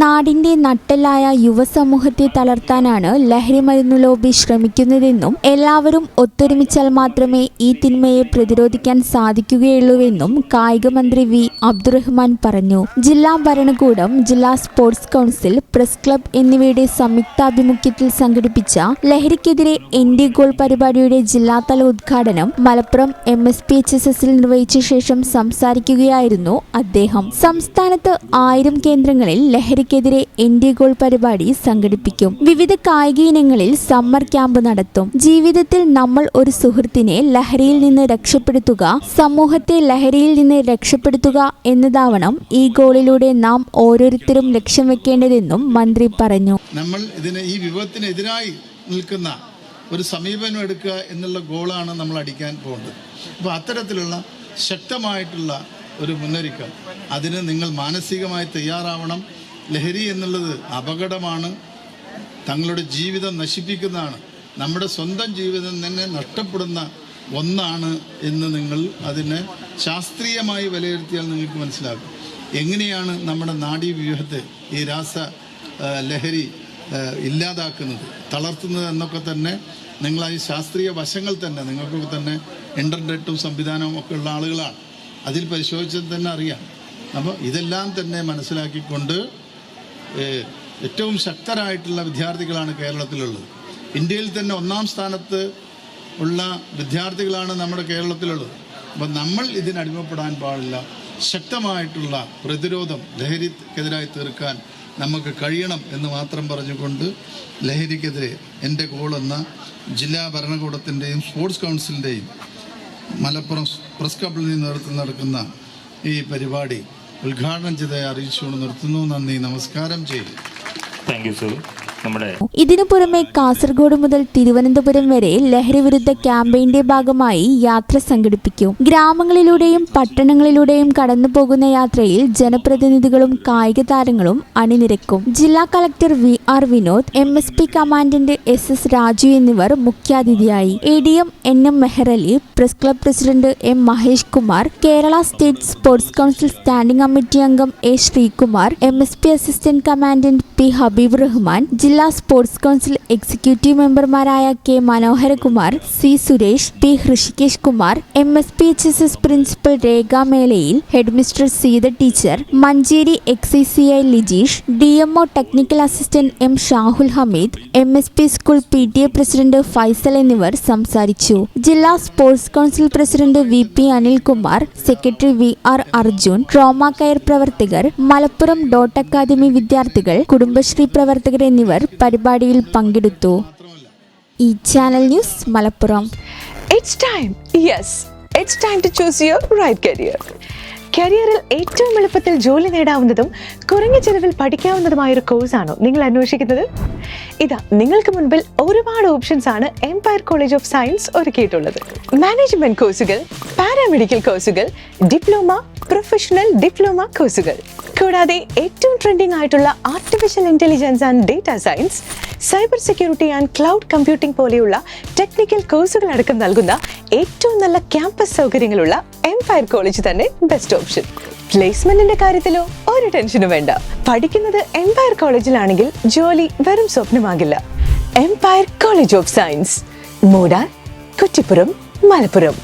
നാടിന്റെ നട്ടെല്ലായ യുവസമൂഹത്തെ തളർത്താനാണ് ലഹരി മരുന്നു ലോബി ശ്രമിക്കുന്നതെന്നും എല്ലാവരും ഒത്തൊരുമിച്ചാൽ മാത്രമേ ഈ തിന്മയെ പ്രതിരോധിക്കാൻ സാധിക്കുകയുള്ളൂവെന്നും കായിക മന്ത്രി വി അബ്ദുറഹ്മാൻ പറഞ്ഞു. ജില്ലാ ഭരണകൂടം, ജില്ലാ സ്പോർട്സ് കൗൺസിൽ, പ്രസ് ക്ലബ് എന്നിവയുടെ സംയുക്താഭിമുഖ്യത്തിൽ സംഘടിപ്പിച്ച ലഹരിക്കെതിരെ എന്റെ ഗോൾ പരിപാടിയുടെ ജില്ലാതല ഉദ്ഘാടനം മലപ്പുറം MSPHSS നിർവഹിച്ച ശേഷം സംസാരിക്കുകയായിരുന്നു അദ്ദേഹം. സംസ്ഥാനത്ത് 1000 കേന്ദ്രങ്ങളിൽ ലഹരിക്കെതിരെ എന്റെ ഗോൾ പരിപാടി സംഘടിപ്പിക്കും. വിവിധ കായിക ഇനങ്ങളിൽ സമ്മർ ക്യാമ്പ് നടത്തും. ജീവിതത്തിൽ നമ്മൾ ഒരു സുഹൃത്തിനെ ലഹരിയിൽ നിന്ന് രക്ഷപ്പെടുത്തുക, സമൂഹത്തെ ലഹരിയിൽ നിന്ന് രക്ഷപ്പെടുത്തുക എന്നതാവണം ഈ ഗോളിലൂടെ നാം ഓരോരുത്തരും ലക്ഷ്യം വെക്കേണ്ടതെന്നും മന്ത്രി പറഞ്ഞു. നമ്മൾ ഈ വിപത്തിനെതിരായി നിൽക്കുന്ന ഒരു സമീപനം എടുക്കുക എന്നുള്ള ഗോളാണ് നമ്മൾ അടിക്കാൻ പോകുന്നത്. അപ്പോൾ അത്തരത്തിലുള്ള ശക്തമായിട്ടുള്ള ഒരു മുന്നൊരുക്കം, അതിന് നിങ്ങൾ മാനസികമായി തയ്യാറാവണം. ലഹരി എന്നുള്ളത് അപകടമാണ്, തങ്ങളുടെ ജീവിതം നശിപ്പിക്കുന്നതാണ്, നമ്മുടെ സ്വന്തം ജീവിതം തന്നെ നഷ്ടപ്പെടുന്ന ഒന്നാണ് എന്ന് നിങ്ങൾ അതിനെ ശാസ്ത്രീയമായി വിലയിരുത്തിയാൽ നിങ്ങൾക്ക് മനസ്സിലാകും. എങ്ങനെയാണ് നമ്മുടെ നാഡീവ്യൂഹത്തെ ഈ ലഹരി ഇല്ലാതാക്കുന്നത്, തളർത്തുന്നത് എന്നൊക്കെ തന്നെ നിങ്ങൾ ഈ ശാസ്ത്രീയ വശങ്ങൾ തന്നെ നിങ്ങൾക്കൊക്കെ തന്നെ ഇൻ്റർനെറ്റും സംവിധാനവും ഒക്കെ ഉള്ള ആളുകളാണ്, അതിൽ പരിശോധിച്ചാൽ തന്നെ അറിയാം. അപ്പോൾ ഇതെല്ലാം തന്നെ മനസ്സിലാക്കിക്കൊണ്ട് ഏറ്റവും ശക്തരായിട്ടുള്ള വിദ്യാർത്ഥികളാണ് കേരളത്തിലുള്ളത്. ഇന്ത്യയിൽ തന്നെ 1ാം സ്ഥാനത്ത് ഉള്ള വിദ്യാർത്ഥികളാണ് നമ്മുടെ കേരളത്തിലുള്ളത്. അപ്പം നമ്മൾ ഇതിനടിമപ്പെടാൻ പാടില്ല. ശക്തമായിട്ടുള്ള പ്രതിരോധം ലഹരിക്കെതിരായി തീർക്കാൻ നമുക്ക് കഴിയണം എന്ന് മാത്രം പറഞ്ഞുകൊണ്ട് ലഹരിക്കെതിരെ എൻ്റെ ഗോൾ എന്ന ജില്ലാ ഭരണകൂടത്തിൻ്റെയും സ്പോർട്സ് കൗൺസിലിൻ്റെയും മലപ്പുറം പ്രസ് ക്ലബ്ബിൽ നിന്ന് നേതൃത്വം നടക്കുന്ന ഈ പരിപാടി ഉദ്ഘാടനം ചെയ്തതായി അറിയിച്ചുകൊണ്ട് നിർത്തുന്നു. നന്ദി, നമസ്കാരം ചെയ്തു. Thank you sir. ഇതിനു പുറമെ കാസർഗോഡ് മുതൽ തിരുവനന്തപുരം വരെ ലഹരി വിരുദ്ധ ക്യാമ്പയിന്റെ ഭാഗമായി യാത്ര സംഘടിപ്പിക്കും. ഗ്രാമങ്ങളിലൂടെയും പട്ടണങ്ങളിലൂടെയും കടന്നു പോകുന്ന യാത്രയിൽ ജനപ്രതിനിധികളും കായിക താരങ്ങളും അണിനിരക്കും. ജില്ലാ collector VR Vinod, MSP commandant SS Raju എന്നിവർ മുഖ്യാതിഥിയായി. ADM NM Mehrali, press club president M Mahesh Kumar, Kerala state sports council standing committee അംഗം A Sreekumar, MSP assistant commandant P Habeeb Rahman, ജില്ലാ സ്പോർട്സ് കൗൺസിൽ എക്സിക്യൂട്ടീവ് മെമ്പർമാരായ K Manoharakumar, C Suresh, P Hrishikesh Kumar, MSPHSS principal Rekha Melayil, headmistress Seetha teacher, Manjeri XCCI Lijeesh, DMO technical assistant M Shahul Hameed, MSP school PTA president Faisal എന്നിവർ സംസാരിച്ചു. ജില്ലാ sports council president VP Anilkumar, secretary VR Arjun, trauma care പ്രവർത്തകർ, Malappuram dot academy വിദ്യാർത്ഥികൾ, കുടുംബശ്രീ പ്രവർത്തകർ എന്നിവർ പരിപാടിയിൽ പങ്കെടുത്തു. ഈ channel news Malappuram. It's time. Yes, it's time to choose your right career. കരിയറിൽ ഏറ്റവും എളുപ്പത്തിൽ ജോലി നേടാവുന്നതും കുറഞ്ഞ ചെലവിൽ പഠിക്കാവുന്നതുമായ ഒരു കോഴ്സാണോ നിങ്ങൾ അന്വേഷിക്കുന്നത്? ഇതാ നിങ്ങൾക്ക് മുൻപിൽ ഒരുപാട് ഓപ്ഷൻസ് ആണ് എംപയർ കോളേജ് ഓഫ് സയൻസ് ഒരുക്കിയിട്ടുള്ളത്. മാനേജ്മെന്റ് കോഴ്സുകൾ, പാരാമെഡിക്കൽ കോഴ്സുകൾ, ഡിപ്ലോമ, പ്രൊഫഷണൽ ഡിപ്ലോമ കോഴ്സുകൾ, കൂടാതെ ഏറ്റവും ട്രെൻഡിംഗ് ആയിട്ടുള്ള artificial intelligence and data science, cyber security and cloud computing പോലെയുള്ള ടെക്നിക്കൽ കോഴ്സുകൾ അടക്കം നൽകുന്ന ഏറ്റവും നല്ല ക്യാമ്പസ് സൗകര്യങ്ങളുള്ള എംപയർ കോളേജ് തന്നെ ബെസ്റ്റ് ഓപ്ഷൻ. പ്ലേസ്മെന്റിന്റെ കാര്യത്തിലോ ഒരു ടെൻഷനും വേണ്ട. പഠിക്കുന്നത് എംപയർ കോളേജിലാണെങ്കിൽ ജോലി വെറും സ്വപ്നമാകില്ല. Empire college of science, Moodal, Kuttippuram, Malappuram.